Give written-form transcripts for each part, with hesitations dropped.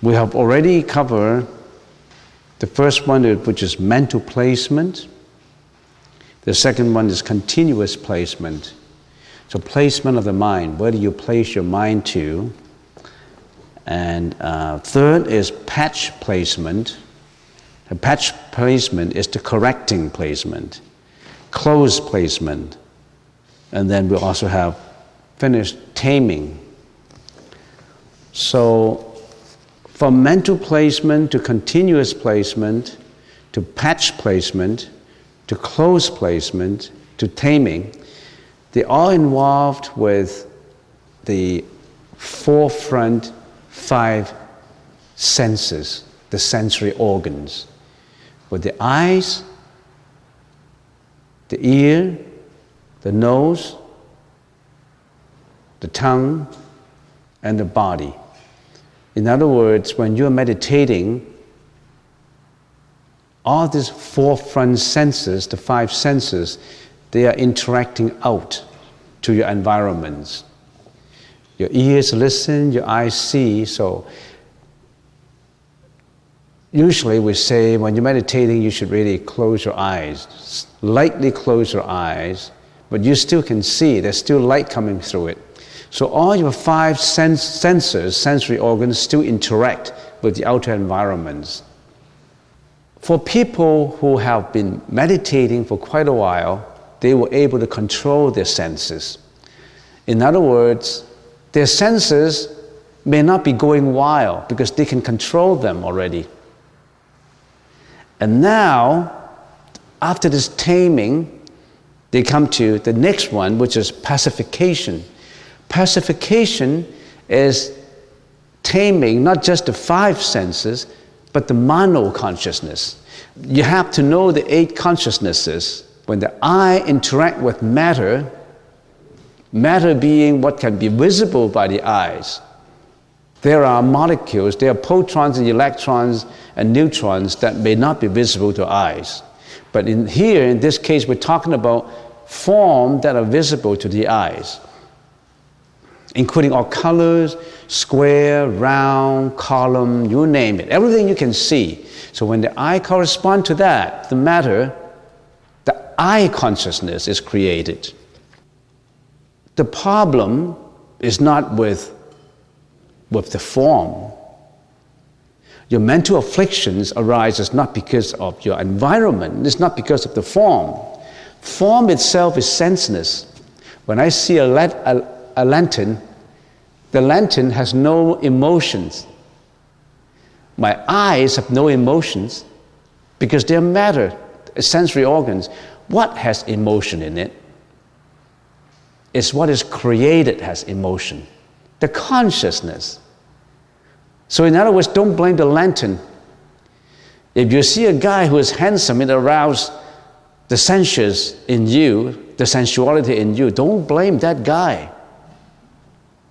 We have already covered the first one, which is mental placement. The second one is continuous placement. So placement of the mind, where do you place your mind to? And third is patch placement. The patch placement is the correcting placement, close placement. And then we also have finished taming. So from mental placement to continuous placement to patch placement to close placement to taming, they're all involved with the forefront 5 senses, the sensory organs, with the eyes, the ear, the nose, the tongue, and the body. In other words, when you're meditating, all these forefront senses, the 5 senses, they are interacting out to your environments. Your ears listen, your eyes see. So usually we say when you're meditating, you should really close your eyes, lightly close your eyes, but you still can see, there's still light coming through it. So all your 5 senses, sensory organs, still interact with the outer environments. For people who have been meditating for quite a while, they were able to control their senses. In other words, their senses may not be going wild because they can control them already. And now, after this taming, they come to the next one, which is pacification. Pacification is taming not just the 5 senses, but the mano consciousness. You have to know the 8 consciousnesses. When the eye interact with matter, matter being what can be visible by the eyes, there are molecules, there are protons and electrons and neutrons that may not be visible to eyes. But in this case, we're talking about forms that are visible to the eyes, including all colors, square, round, column, you name it, everything you can see. So when the eye corresponds to that, the matter, the eye consciousness is created. The problem is not with the form. Your mental afflictions arises not because of your environment, it's not because of the form. Form itself is senseless. When I see a lantern, the lantern has no emotions. My eyes have no emotions because they're matter, sensory organs. What has emotion in it? It's what is created has emotion, the consciousness. So in other words, don't blame the lantern. If you see a guy who is handsome, it arouses the sensuous in you, the sensuality in you, don't blame that guy.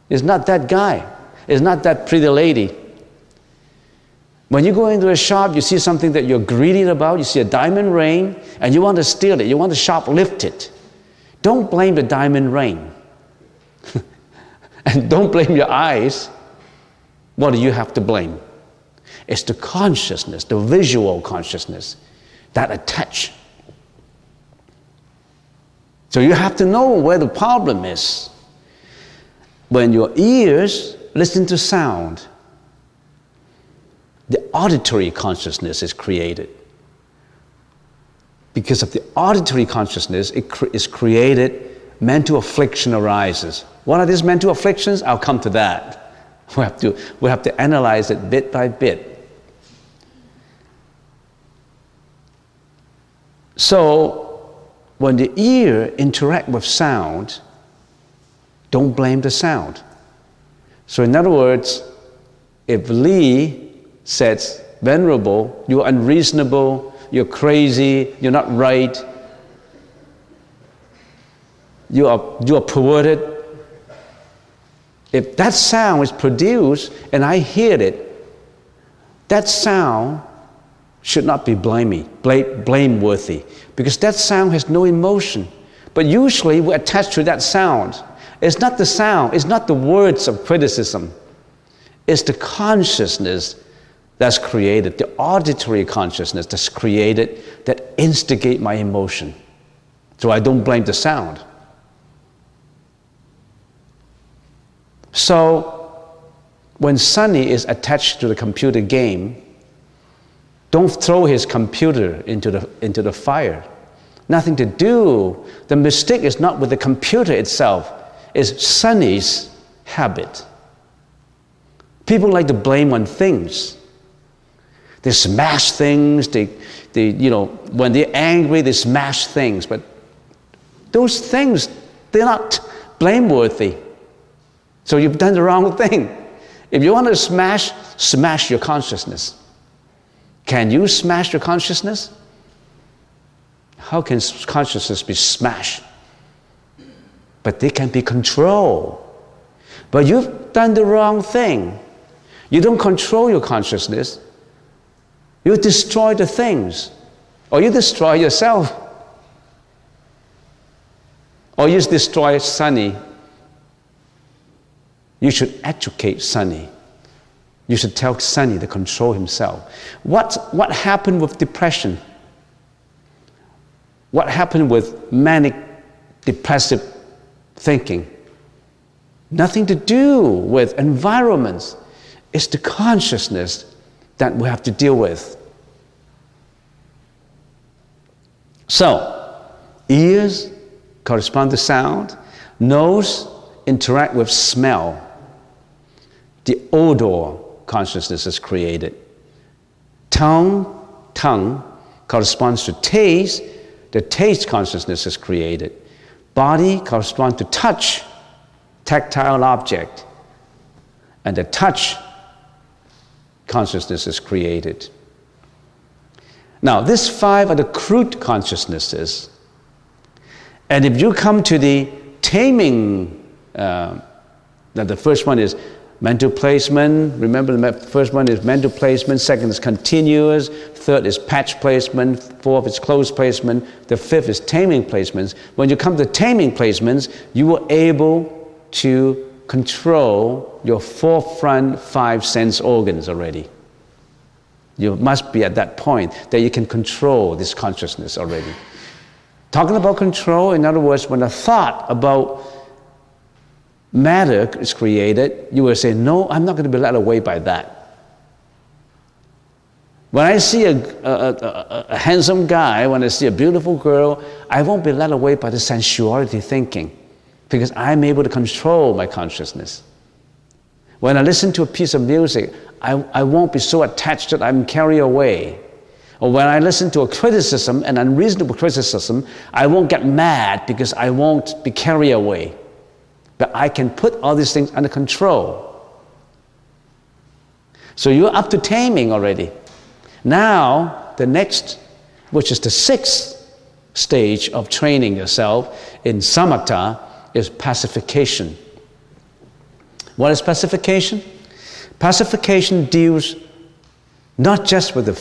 It's not that guy. It's not that pretty lady. When you go into a shop, you see something that you're greedy about, you see a diamond ring, and you want to steal it, you want to shoplift it. Don't blame the diamond ring. And don't blame your eyes. What do you have to blame? It's the consciousness, the visual consciousness that attach. So you have to know where the problem is. When your ears listen to sound, the auditory consciousness is created. Because of the auditory consciousness, it is created, mental affliction arises. What are these mental afflictions? I'll come to that. We have to analyze it bit by bit. So, when the ear interacts with sound, don't blame the sound. So in other words, if Lee says, Venerable, you're unreasonable, you're crazy, you're not right, you are perverted. If that sound is produced and I hear it, that sound should not be blameworthy, because that sound has no emotion. But usually we attach to that sound. It's not the sound, it's not the words of criticism. It's the consciousness that's created, the auditory consciousness that's created, that instigate my emotion. So I don't blame the sound. So when Sonny is attached to the computer game, don't throw his computer into the fire. Nothing to do. The mistake is not with the computer itself. It's Sonny's habit. People like to blame on things. They smash things. They when they're angry, they smash things. But those things, they're not blameworthy. So you've done the wrong thing. If you want to smash your consciousness. Can you smash your consciousness? How can consciousness be smashed? But they can be controlled. But you've done the wrong thing. You don't control your consciousness. You destroy the things. Or you destroy yourself. Or you destroy Sonny. You should educate Sonny. You should tell Sonny to control himself. What happened with depression? What happened with manic depressive thinking? Nothing to do with environments. It's the consciousness that we have to deal with. So, ears correspond to sound. Nose interact with smell. The odor consciousness is created. Tongue corresponds to taste. The taste consciousness is created. Body corresponds to touch, tactile object. And the touch consciousness is created. Now, these five are the crude consciousnesses. And if you come to the taming, the first one is mental placement. Remember, the first one is mental placement. Second is continuous. Third is patch placement. Fourth is close placement. The fifth is taming placements. When you come to taming placements, you are able to control your forefront five sense organs already. You must be at that point that you can control this consciousness already. Talking about control, in other words, when a thought about matter is created, you will say, no, I'm not going to be led away by that. When I see a handsome guy, when I see a beautiful girl, I won't be led away by the sensuality thinking because I'm able to control my consciousness. When I listen to a piece of music, I won't be so attached that I'm carried away. Or when I listen to a criticism, an unreasonable criticism, I won't get mad because I won't be carried away. But I can put all these things under control. So you're up to taming already. Now, the next, which is the sixth stage of training yourself in samatha, is pacification. What is pacification? Pacification deals not just with the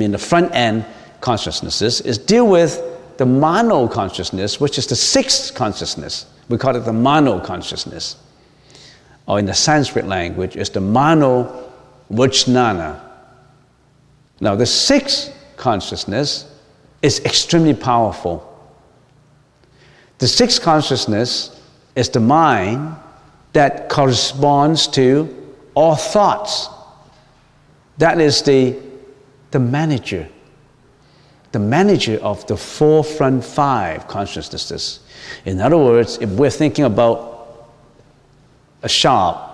the front end consciousnesses. It deals with the mano consciousness, which is the sixth consciousness. We call it the mano consciousness. Or in the Sanskrit language, it's the mano vajnana. Now, the sixth consciousness is extremely powerful. The sixth consciousness is the mind that corresponds to all thoughts. That is the manager of the forefront five consciousnesses. In other words, if we're thinking about a shop,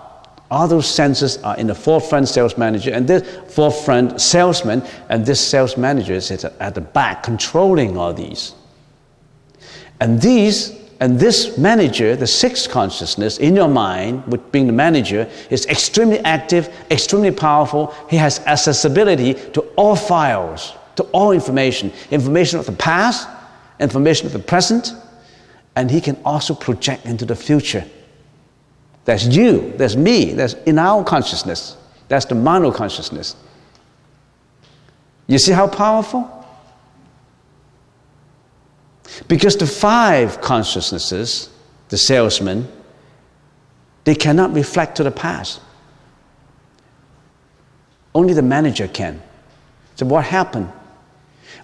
all those senses are in the forefront sales manager and this forefront salesman, and this sales manager is at the back controlling all these. And this manager, the sixth consciousness in your mind, with being the manager, is extremely active, extremely powerful. He has accessibility to all files, to all information of the past, information of the present, and he can also project into the future. That's you, that's me, that's in our consciousness. That's the mano consciousness. You see how powerful? Because the five consciousnesses, the salesman, They cannot reflect to the past. Only the manager can. So what happened?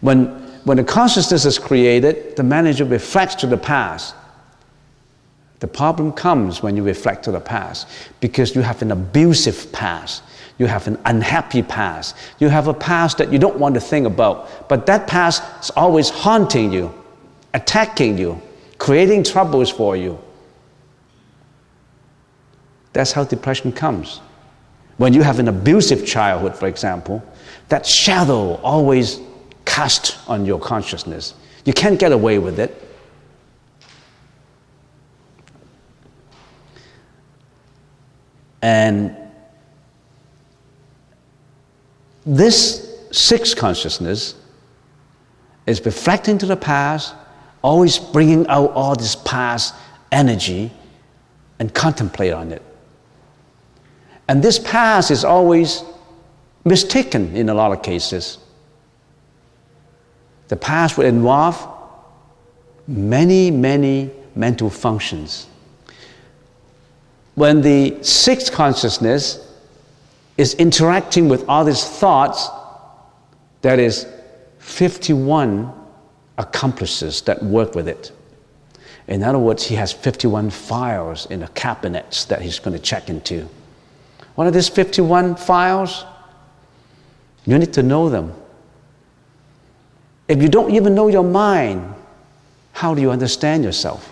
When the consciousness is created, the manager reflects to the past. The problem comes when you reflect to the past because you have an abusive past. You have an unhappy past. You have a past that you don't want to think about. But that past is always haunting you, attacking you, creating troubles for you. That's how depression comes. When you have an abusive childhood, for example, that shadow always cast on your consciousness. You can't get away with it. And this sixth consciousness is reflecting to the past, always bringing out all this past energy and contemplate on it. And this past is always mistaken in a lot of cases. The past will involve many, many mental functions. When the sixth consciousness is interacting with all these thoughts, that is 51 accomplices that work with it. In other words, he has 51 files in the cabinets that he's going to check into. What are these 51 files? You need to know them. If you don't even know your mind, how do you understand yourself?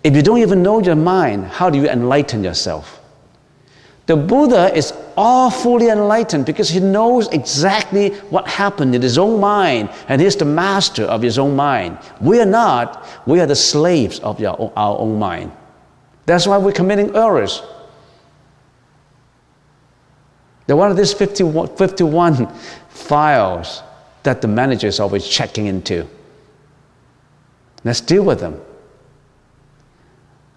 If you don't even know your mind, how do you enlighten yourself? The Buddha is all fully enlightened because he knows exactly what happened in his own mind, and he's the master of his own mind. We are not. We are the slaves of our own mind. That's why we're committing errors. They're one of these 51 files that the manager is always checking into. Let's deal with them.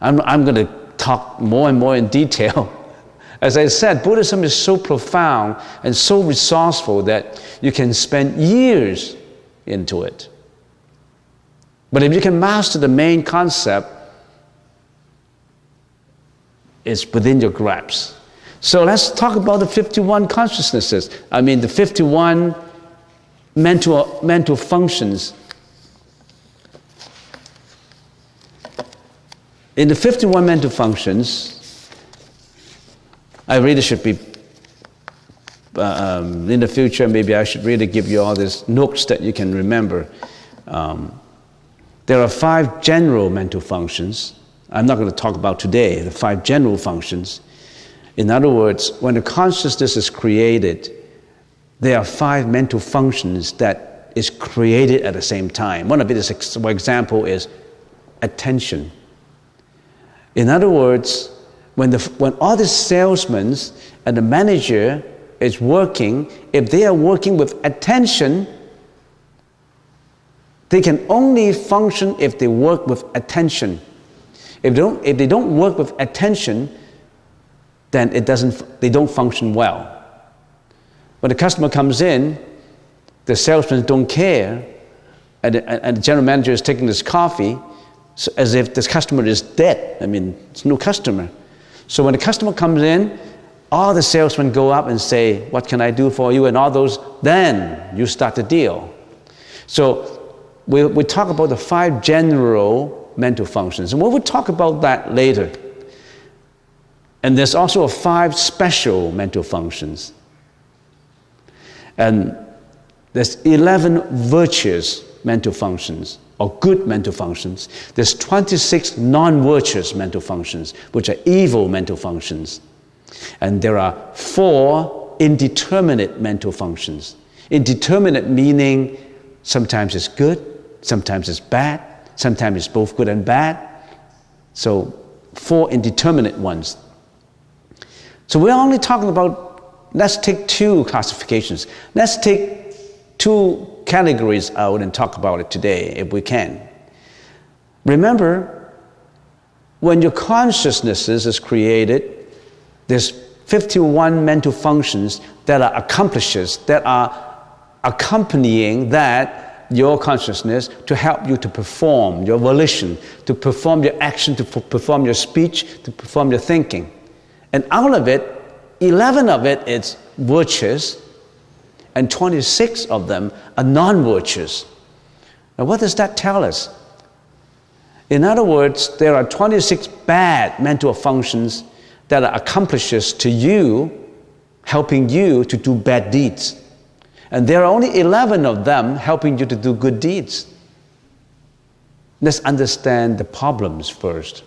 I'm going to talk more and more in detail. As I said, Buddhism is so profound and so resourceful that you can spend years into it. But if you can master the main concept, it's within your grasp. So let's talk about the 51 consciousnesses. The 51 mental functions. In the 51 mental functions, I really should be, in the future, maybe I should really give you all these notes that you can remember. There are 5 general mental functions. I'm not going to talk about today, the 5 general functions. In other words, when the consciousness is created, there are 5 mental functions that is created at the same time. One of it is, for example, is attention. In other words, when all the salesmen and the manager is working, if they are working with attention, they can only function if they work with attention. If they don't work with attention, then they don't function well. When the customer comes in, the salesmen don't care, and the general manager is taking this coffee as if this customer is dead. It's no customer. So when the customer comes in, all the salesmen go up and say, "What can I do for you?" and all those, then you start the deal. So we talk about the 5 general mental functions, and we'll talk about that later. And there's also 5 special mental functions. And there's 11 virtuous mental functions, or good mental functions. There's 26 non-virtuous mental functions, which are evil mental functions. And there are 4 indeterminate mental functions. Indeterminate meaning sometimes it's good, sometimes it's bad, sometimes it's both good and bad. So 4 indeterminate ones. So we're only talking about, let's take 2 classifications. Let's take 2 categories out and talk about it today, if we can. Remember, when your consciousness is created, there's 51 mental functions that are accomplishes, that are accompanying that your consciousness to help you to perform your volition, to perform your action, to perform your speech, to perform your thinking. And out of it, 11 of it is virtuous, and 26 of them are non-virtuous. Now what does that tell us? In other words, there are 26 bad mental functions that are accomplishes to you, helping you to do bad deeds. And there are only 11 of them helping you to do good deeds. Let's understand the problems first.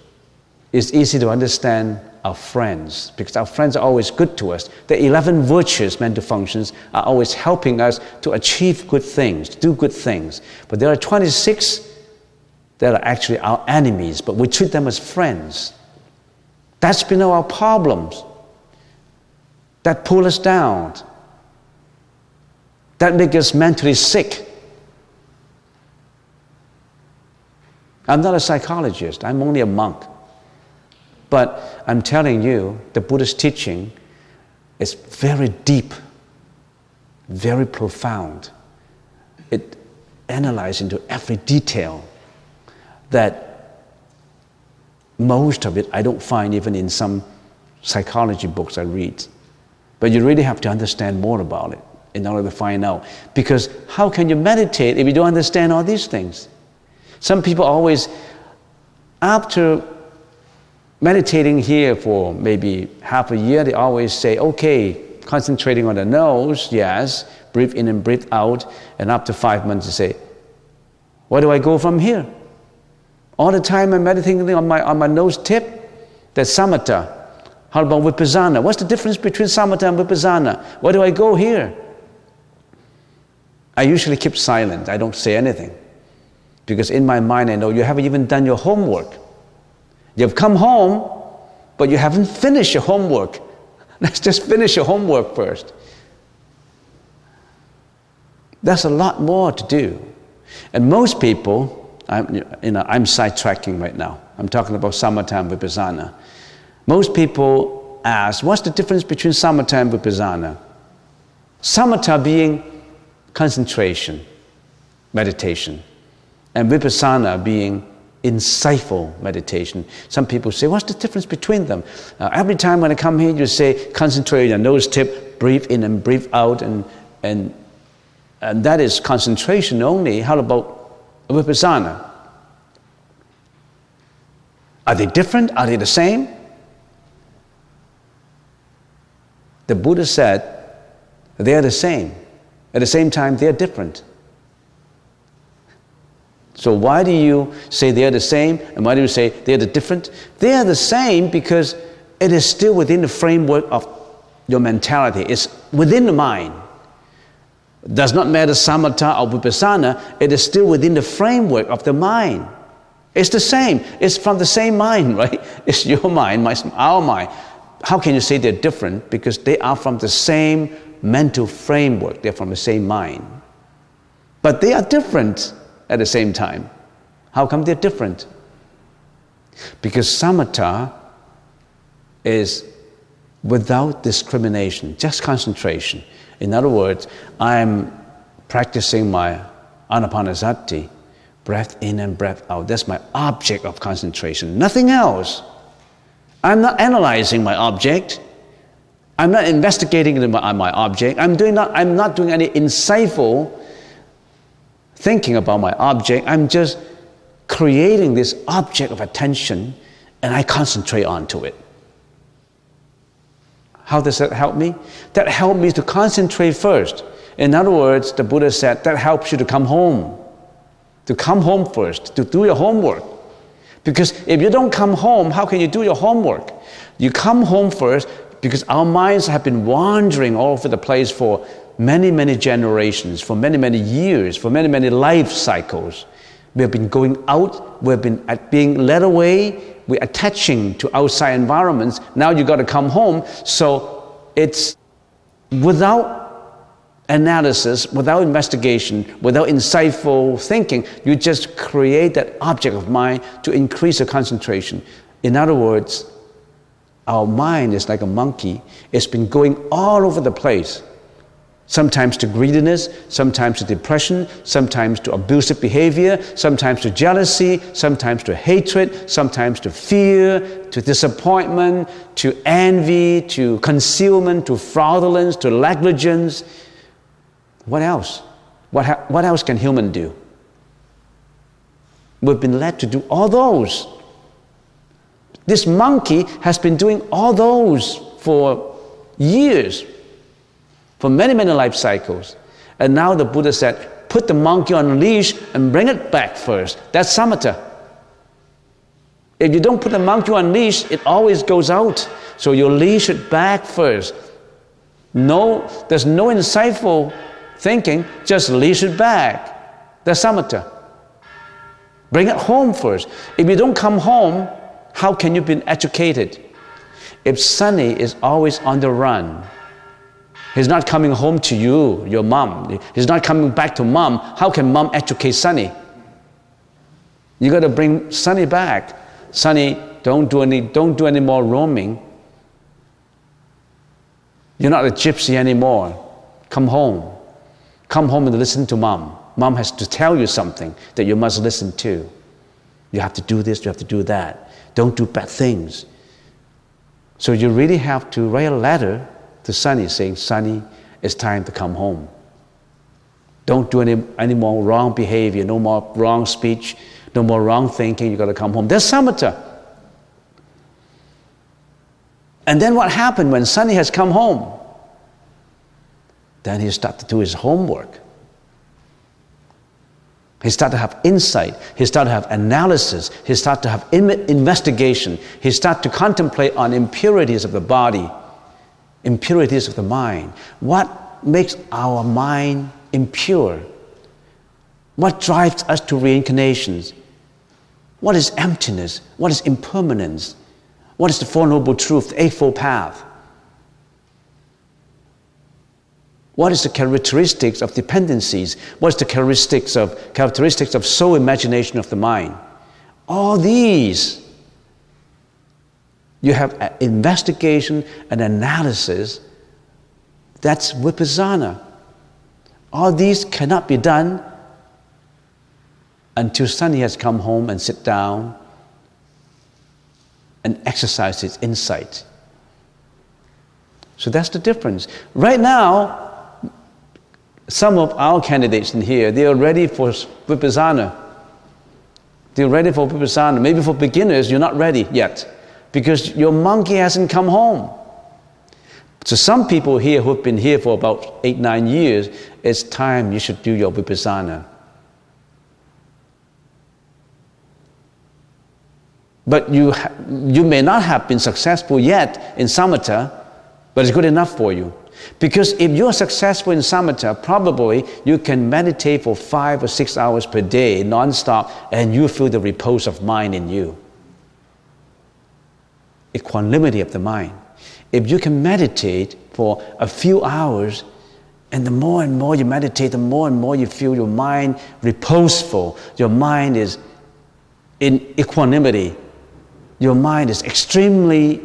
It's easy to understand our friends, because our friends are always good to us. The 11 virtuous mental functions are always helping us to achieve good things, to do good things. But there are 26 that are actually our enemies, but we treat them as friends. That's been our problems. That pull us down. That make us mentally sick. I'm not a psychologist, I'm only a monk. But I'm telling you, the Buddha's teaching is very deep, very profound. It analyzes into every detail that most of it I don't find even in some psychology books I read. But you really have to understand more about it in order to find out. Because how can you meditate if you don't understand all these things? Some people always, after meditating here for maybe half a year, they always say, okay, concentrating on the nose, yes, breathe in and breathe out, and after 5 months they say, where do I go from here? All the time I'm meditating on my nose tip, that's samatha. How about vipassana? What's the difference between samatha and vipassana? Where do I go here? I usually keep silent. I don't say anything. Because in my mind I know you haven't even done your homework. You've come home, but you haven't finished your homework. Let's just finish your homework first. There's a lot more to do. And most people, I'm sidetracking right now. I'm talking about samatha and vipassana. Most people ask, what's the difference between samatha and vipassana? Samatha being concentration, meditation, and vipassana being insightful meditation. Some people say, what's the difference between them? Every time when I come here, you say, concentrate on your nose tip, breathe in and breathe out, and that is concentration only. How about vipassana? Are they different? Are they the same? The Buddha said they are the same. At the same time, they are different. So why do you say they are the same, and why do you say they are the different? They are the same because it is still within the framework of your mentality. It's within the mind. It does not matter samatha or vipassana, it is still within the framework of the mind. It's the same. It's from the same mind, right? It's your mind, our mind. How can you say they're different? Because they are from the same mental framework. They're from the same mind. But they are different at the same time. How come they're different? Because samatha is without discrimination, just concentration. In other words, I'm practicing my anapanasati, breath in and breath out. That's my object of concentration, nothing else. I'm not analyzing my object. I'm not investigating my object. I'm not doing any insightful thinking about my object. I'm just creating this object of attention, and I concentrate onto it. How does that help me? That helps me to concentrate first. In other words, the Buddha said that helps you to come home. To come home first, to do your homework. Because if you don't come home, how can you do your homework? You come home first because our minds have been wandering all over the place for many, many generations, for many, many years, for many, many life cycles. We have been going out, we've been being led away, we're attaching to outside environments. Now you got to come home. So it's without analysis, without investigation, without insightful thinking, you just create that object of mind to increase the concentration. In other words, our mind is like a monkey. It's been going all over the place, Sometimes to greediness, sometimes to depression, sometimes to abusive behavior, sometimes to jealousy, sometimes to hatred, sometimes to fear, to disappointment, to envy, to concealment, to fraudulence, to negligence. What else? What else can human do? We've been led to do all those. This monkey has been doing all those for years, for many, many life cycles. And now the Buddha said, put the monkey on a leash and bring it back first. That's samatha. If you don't put the monkey on a leash, it always goes out. So you leash it back first. No, there's no insightful thinking, just leash it back. That's samatha. Bring it home first. If you don't come home, how can you be educated? If Sonny is always on the run, he's not coming home to you, your mom. He's not coming back to mom. How can mom educate Sonny? You got to bring Sonny back. Sonny, don't do any more roaming. You're not a gypsy anymore. Come home. Come home and listen to mom. Mom has to tell you something that you must listen to. You have to do this, you have to do that. Don't do bad things. So you really have to write a letter to Sonny saying, Sonny, it's time to come home. Don't do any more wrong behavior, no more wrong speech, no more wrong thinking, you got to come home. That's samatha. And then what happened when Sonny has come home? Then he started to do his homework. He started to have insight. He started to have analysis. He started to have investigation. He started to contemplate on impurities of the body, impurities of the mind. What makes our mind impure? What drives us to reincarnations? What is emptiness? What is impermanence? What is the Four Noble Truths, the Eightfold Path? What is the characteristics of dependencies? What is the characteristics of soul imagination of the mind? All these, you have an investigation and analysis. That's vipassana. All these cannot be done until Sonny has come home and sit down and exercise his insight. So that's the difference. Right now, some of our candidates in here, they are ready for vipassana. They're ready for vipassana. Maybe for beginners, you're not ready yet because your monkey hasn't come home. So some people here who've been here for about 8-9 years, it's time you should do your vipassana. But you may not have been successful yet in samatha, but it's good enough for you. Because if you're successful in samatha, probably you can meditate for 5 or 6 hours per day, non-stop, and you feel the repose of mind in you. Equanimity of the mind. If you can meditate for a few hours, and the more and more you meditate, the more and more you feel your mind reposeful, your mind is in equanimity, your mind is extremely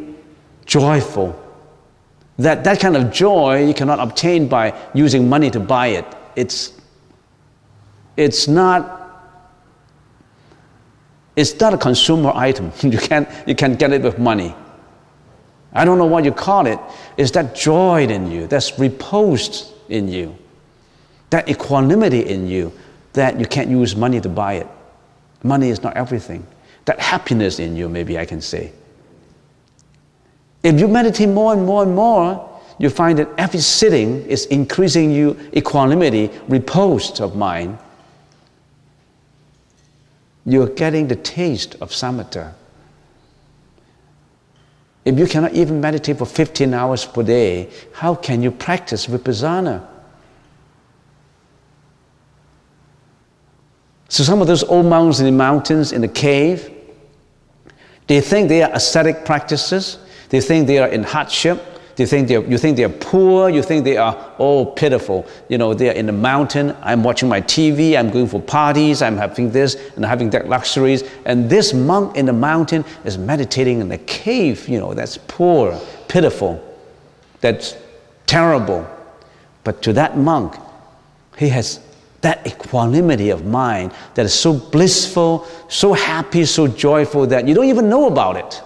joyful. That kind of joy you cannot obtain by using money to buy it. It's not a consumer item. You can't get it with money. I don't know what you call it. It's that joy in you, that's reposed in you, that equanimity in you that you can't use money to buy it. Money is not everything. That happiness in you, maybe I can say. If you meditate more and more and more, you find that every sitting is increasing you equanimity, repose of mind. You're getting the taste of samatha. If you cannot even meditate for 15 hours per day, how can you practice vipassana? So some of those old monks in the mountains, in the cave, they think they are ascetic practices. They think they are in hardship. You think they are poor. You think they are pitiful. They are in the mountain. I'm watching my TV. I'm going for parties. I'm having this and having that luxuries. And this monk in the mountain is meditating in the cave. That's poor, pitiful. That's terrible. But to that monk, he has that equanimity of mind that is so blissful, so happy, so joyful that you don't even know about it.